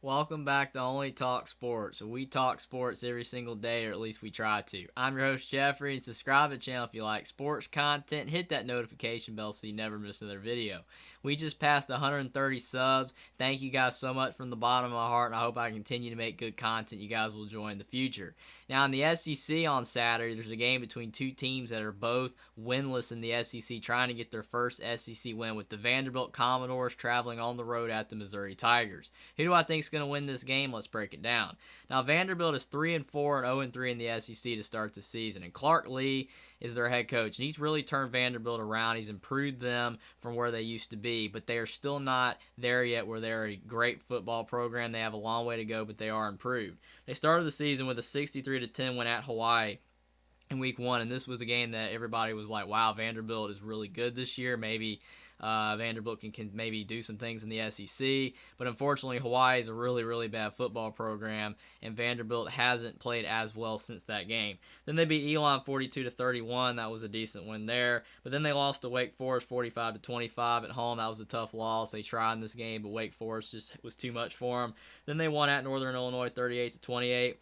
Welcome back to Only Talk Sports. We talk sports every single day, or at least we try to. I'm your host, Jeffrey, and subscribe to the channel if you like sports content. Hit that notification bell so you never miss another video. We just passed 130 subs. Thank you guys so much from the bottom of my heart, and I hope I continue to make good content you guys will enjoy in the future. Now, in the SEC on Saturday, there's a game between two teams that are both winless in the SEC, trying to get their first SEC win, with the Vanderbilt Commodores traveling on the road at the Missouri Tigers. Who do I think is going to win this game? Let's break it down. Now, Vanderbilt is 3-4 and 0-3 in the SEC to start the season, and Clark Lea is their head coach, and he's really turned Vanderbilt around. He's improved them from where they used to be, but they are still not there yet where they're a great football program. They have a long way to go, but they are improved. They started the season with a 63-10 win at Hawaii in week one, and this was a game that everybody was like, wow, Vanderbilt is really good this year. Maybe Vanderbilt can maybe do some things in the SEC, but unfortunately Hawaii is a really, really bad football program, and Vanderbilt hasn't played as well since that game. Then they beat Elon 42-31. That was a decent win there, but then they lost to Wake Forest 45-25 at home. That was a tough loss. They tried in this game, but Wake Forest just was too much for them. Then they won at Northern Illinois 38-28.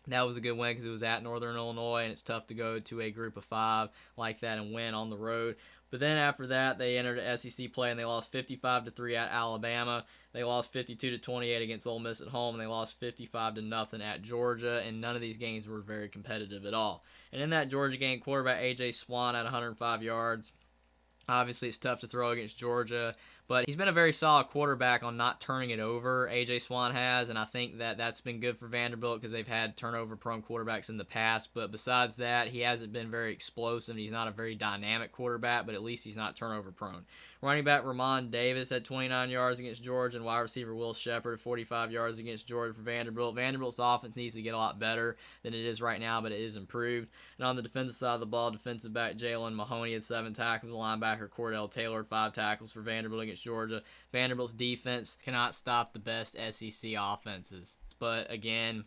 That was a good win because it was at Northern Illinois, and it's tough to go to a group of five like that and win on the road. But then after that, they entered SEC play, and they lost 55-3 at Alabama. They lost 52-28 against Ole Miss at home, and they lost 55-0 at Georgia, and none of these games were very competitive at all. And in that Georgia game, quarterback A.J. Swan had 105 yards. Obviously, it's tough to throw against Georgia, but he's been a very solid quarterback on not turning it over. A.J. Swan has, and I think that that's been good for Vanderbilt because they've had turnover-prone quarterbacks in the past. But besides that, he hasn't been very explosive. He's not a very dynamic quarterback, but at least he's not turnover-prone. Running back Ramon Davis had 29 yards against Georgia, and wide receiver Will Shepard 45 yards against Georgia for Vanderbilt. Vanderbilt's offense needs to get a lot better than it is right now, but it is improved. And on the defensive side of the ball, defensive back Jalen Mahoney had 7 tackles, the linebacker Cordell Taylor had 5 tackles for Vanderbilt against Georgia. Vanderbilt's defense cannot stop the best SEC offenses, but again,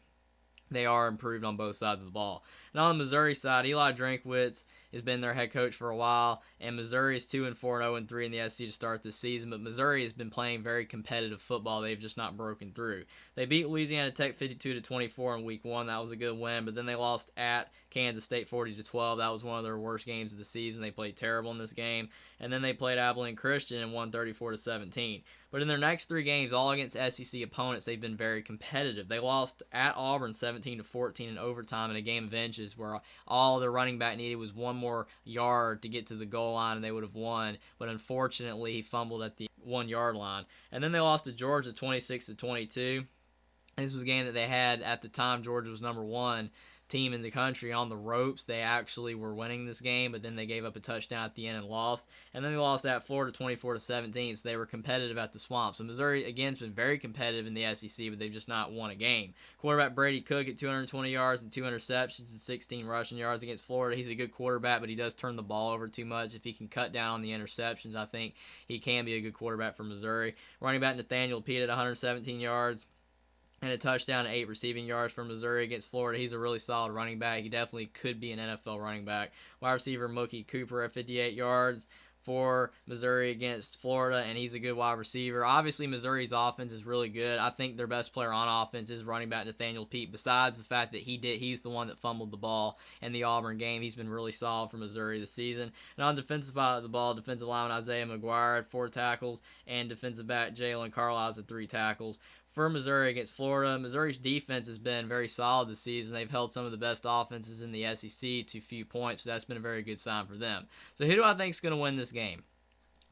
they are improved on both sides of the ball. And on the Missouri side, Eli Drinkwitz has been their head coach for a while, and Missouri is 2-4 and 0-3 in the SEC to start this season, but Missouri has been playing very competitive football. They've just not broken through. They beat Louisiana Tech 52-24 in week one. That was a good win, but then they lost at Kansas State 40-12. That was one of their worst games of the season. They played terrible in this game, and then they played Abilene Christian and won 34-17. But in their next 3 games, all against SEC opponents, they've been very competitive. They lost at Auburn 17-14 in overtime in a game of inches where all their running back needed was one more yard to get to the goal line and they would have won. But unfortunately, he fumbled at the 1-yard line. And then they lost to Georgia 26-22. This was a game that they had at the time. Georgia was number 1 team in the country on the ropes. They actually were winning this game, but then they gave up a touchdown at the end and lost. And then they lost at Florida 24-17, so they were competitive at the Swamp. So Missouri, again, has been very competitive in the SEC, but they've just not won a game. Quarterback Brady Cook at 220 yards and 2 interceptions and 16 rushing yards against Florida. He's a good quarterback, but he does turn the ball over too much. If he can cut down on the interceptions, I think he can be a good quarterback for Missouri. Running back Nathaniel Pete at 117 yards and a touchdown and 8 receiving yards for Missouri against Florida. He's a really solid running back. He definitely could be an NFL running back. Wide receiver Mookie Cooper at 58 yards for Missouri against Florida, and he's a good wide receiver. Obviously, Missouri's offense is really good. I think their best player on offense is running back Nathaniel Pete, besides the fact that he's the one that fumbled the ball in the Auburn game. He's been really solid for Missouri this season. And on the defensive side of the ball, defensive lineman Isaiah McGuire had 4 tackles, and defensive back Jalen Carlisle had 3 tackles. For Missouri against Florida, Missouri's defense has been very solid this season. They've held some of the best offenses in the SEC to few points, so that's been a very good sign for them. So who do I think is going to win this game?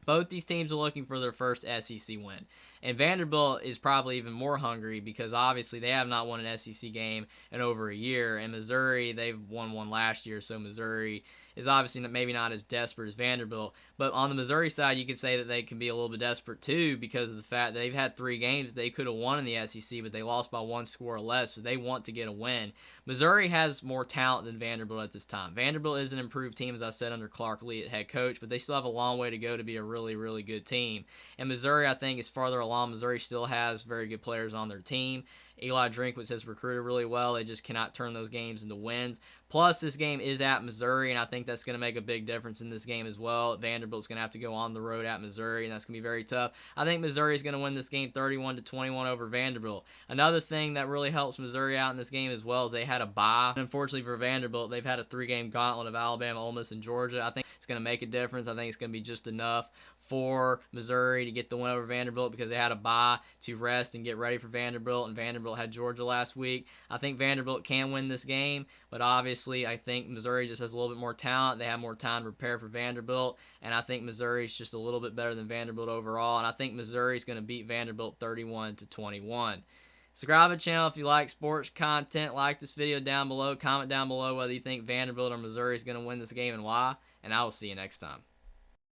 Both these teams are looking for their first SEC win. And Vanderbilt is probably even more hungry because obviously they have not won an SEC game in over a year. And Missouri, they've won one last year, so Missouri is obviously maybe not as desperate as Vanderbilt. But on the Missouri side, you could say that they can be a little bit desperate too because of the fact that they've had 3 games they could have won in the SEC, but they lost by 1 score or less, so they want to get a win. Missouri has more talent than Vanderbilt at this time. Vanderbilt is an improved team, as I said, under Clark Lea at head coach, but they still have a long way to go to be a really, really good team. And Missouri, I think, is farther along. Missouri still has very good players on their team. Eli Drinkwitz has recruited really well. They just cannot turn those games into wins. Plus, this game is at Missouri, and I think that's going to make a big difference in this game as well. Vanderbilt's going to have to go on the road at Missouri, and that's going to be very tough. I think Missouri is going to win this game 31-21 over Vanderbilt. Another thing that really helps Missouri out in this game as well is they had a bye. Unfortunately for Vanderbilt, they've had a 3-game gauntlet of Alabama, Ole Miss, and Georgia. I think it's going to make a difference. I think it's going to be just enough for Missouri to get the win over Vanderbilt because they had a bye to rest and get ready for Vanderbilt, and Vanderbilt had Georgia last week. I think Vanderbilt can win this game, but obviously I think Missouri just has a little bit more talent. They have more time to prepare for Vanderbilt, and I think Missouri's just a little bit better than Vanderbilt overall, and I think Missouri's going to beat Vanderbilt 31-21. Subscribe to the channel if you like sports content. Like this video down below. Comment down below whether you think Vanderbilt or Missouri is going to win this game and why, and I will see you next time.